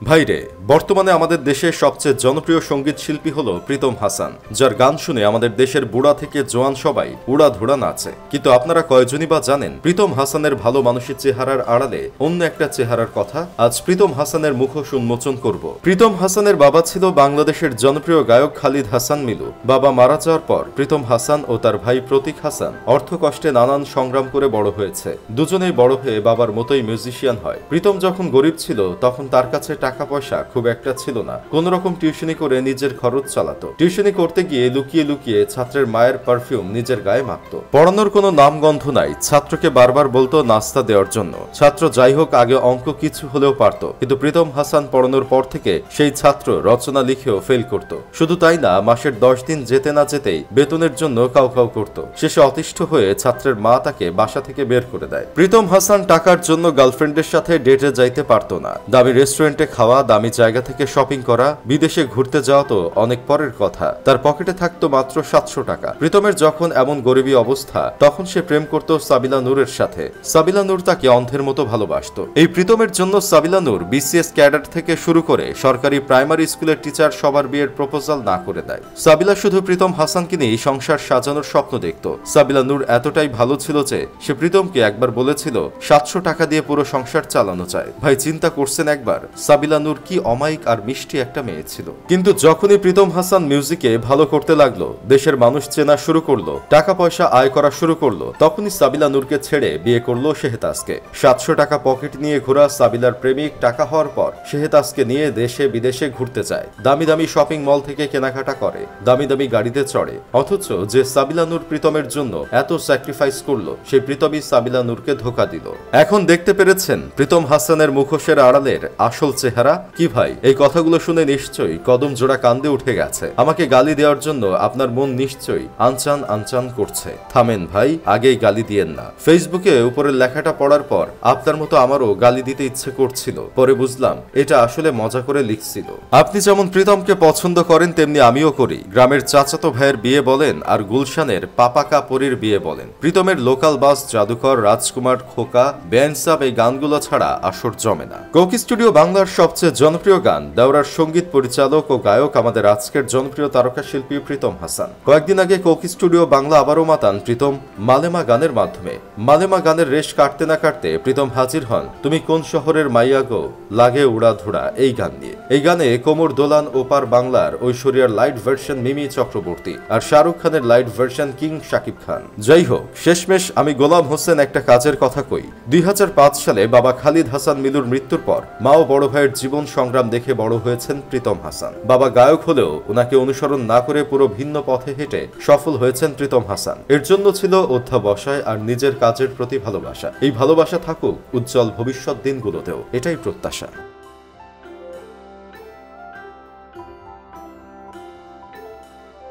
ভাইরে, বর্তমানে আমাদের দেশের সবচেয়ে জনপ্রিয় সঙ্গীত শিল্পী হলো প্রীতম হাসান, যার গান শুনে আমাদের দেশের বুড়া থেকে জোয়ান সবাই উড়াধুরা নাচে। কিন্তু আপনারা কয়জনই বা জানেন প্রীতম হাসানের ভালো মানুষের চেহারার আড়ালে অন্য একটা চেহারার কথা? আজ প্রীতম হাসানের মুখোশ উন্মোচন করব। প্রীতম হাসানের বাবা ছিল বাংলাদেশের জনপ্রিয় গায়ক খালিদ হাসান মিলু। বাবা মারা যাওয়ার পর প্রীতম হাসান ও তার ভাই প্রতীক হাসান অর্থকষ্টে নানান সংগ্রাম করে বড় হয়েছে। দুজনেই বড় হয়ে বাবার মতোই মিউজিশিয়ান হয়। প্রীতম যখন গরিব ছিল তখন তার কাছে টাকা পয়সা খুব একটা ছিল না। কোন রকম টিউশনি করে নিজের খরচ চালাতো। টিউশনি করতে গিয়ে লুকিয়ে লুকিয়ে ছাত্রের মায়ের পারফিউম নিজের গায়ে মাখতো। পড়ানোর কোনো নামগন্ধ নাই। ছাত্রকে বারবার বলতো নাস্তা দেওয়ার জন্য। ছাত্র যাই হোক আগে অঙ্ক কিছু হলেও পারত, কিন্তু প্রীতম হাসান পড়ানোর পর থেকে সেই ছাত্র রচনা লিখেও ফেল করত। শুধু তাই না, মাসের 10 দিন যেতে না যেতেই বেতনের জন্য কাউ কাউ করত। শেষে অতিষ্ঠ হয়ে ছাত্রের মা তাকে বাসা থেকে বের করে দেয়। প্রীতম হাসান টাকার জন্য গার্লফ্রেন্ডের সাথে ডেটে যাইতে পারত না। দামি রেস্টুরেন্টে খাওয়া, দামি জায়গা থেকে শপিং করা, বিদেশে ঘুরতে যাওয়া তো অনেক পরের কথা। তার পকেটে থাকতো মাত্র 700 টাকা। প্রীতমের যখন এমন গরিবী অবস্থা, তখন সে প্রেম করত সাবিলা নূরের সাথে। সাবিলা নূর তাকে অন্ধের মতো ভালোবাসত। এই প্রীতমের জন্য সাবিলা নূর বিসিএস ক্যাডার থেকে শুরু করে সরকারি প্রাইমারি স্কুলের টিচার সবার বিয়ের প্রপোজাল না করে দেয়। সাবিলা শুধু প্রীতম হাসানকে নিয়ে সংসার সাজানোর স্বপ্ন দেখত। সাবিলা নূর এতটাই ভালো ছিল যে সে প্রীতমকে একবার বলেছিল 700 টাকা দিয়ে পুরো সংসার চালানো যায়। ভাই চিন্তা করছেন একবার, সাবিলা নূর কি অমায়িক আর মিষ্টি একটা মেয়ে ছিল। কিন্তু যখনই প্রীতম হাসান মিউজিকে ভালো করতে লাগলো, দেশের মানুষ চেনা শুরু করলো, টাকা পয়সা আয় করা শুরু করলো, তখনই সাবিলা নূরকে ছেড়ে বিয়ে করলো শেহতাজকে। 700 টাকা পকেট নিয়ে ঘোরা সাবিলার প্রেমিক টাকা হওয়ার পর শেহতাজকে নিয়ে দেশে বিদেশে ঘুরতে যায়। দামি দামি শপিং মল থেকে কেনাকাটা করে, দামি দামি গাড়িতে চড়ে। অথচ যে সাবিলা নূর প্রীতমের জন্য এত স্যাক্রিফাইস করলো, সেই প্রীতমই সাবিলা নূরকে ধোকা দিল। এখন দেখতে পেরেছেন প্রীতম হাসানের মুখোশের আড়ালের আসল চেহারা কি? ভাই, এই কথাগুলো শুনে নিশ্চয়ই কদম জোড়া কান্দে উঠে গেছে। আমাকে গালি দেওয়ার জন্য আপনার মন নিশ্চয়ই আনচান আনচান করছে। থামেন ভাই, আগেই গালি দিয়েন না। ফেসবুকে উপরের লেখাটা পড়ার পর আপনার মতো আমারও গালি দিতে ইচ্ছে করছিল। পরে বুঝলাম এটা আসলে মজা করে লিখছিল। আপনি যেমন প্রীতমকে পছন্দ করেন, তেমনি আমিও করি। গ্রামের চাচাতো ভাইয়ের বিয়ে বলেন আর গুলশানের পাপাকা পরীর বিয়ে বলেন, প্রীতমের লোকাল বাস, জাদুকর, রাজকুমার, খোকা, ব্যান্ডসাব এই গানগুলো ছাড়া আসর জমে না। কোকি স্টুডিও বাংলার সবচেয়ে জনপ্রিয় গান দেওরার সঙ্গীত পরিচালক ও গায়ক আমাদের আজকের জনপ্রিয় তারকা শিল্পী প্রীতম হাসান। কয়েকদিন আগে কোকি স্টুডিও বাংলা আবারও মাতান প্রীতম মালেমা গানের মাধ্যমে। মালেমা গানের রেশ কাটতে না কাটতে প্রীতম হাজির হন তুমি কোন শহরের মাইয়া গো, লাগে উড়াধুরা এই গান নিয়ে। এই গানে কোমর দোলান ওপার বাংলার ঐশ্বরিয়ার লাইট ভার্সন মিমি চক্রবর্তী আর শাহরুখ খানের light version king Shakib Khan. যাই হোক, শেষমেশ আমি গোলাম হোসেন একটা কাজের কথা কই। 2005 সালে বাবা খালিদ হাসান মিলুর মৃত্যুর পর মা ও বড় ভাইয়ের জীবন সংগ্রাম দেখে বড় হয়েছেন প্রীতম হাসান। বাবা গায়ক হলেও ওনাকে অনুসরণ না করে পুরো ভিন্ন পথে হেঁটে সফল হয়েছেন প্রীতম হাসান। এর জন্য ছিল অধ্যাবসায় আর নিজের কাজের প্রতি ভালোবাসা। এই ভালোবাসা থাকুক উজ্জ্বল ভবিষ্যৎ দিনগুলোতেও, এটাই প্রত্যাশা।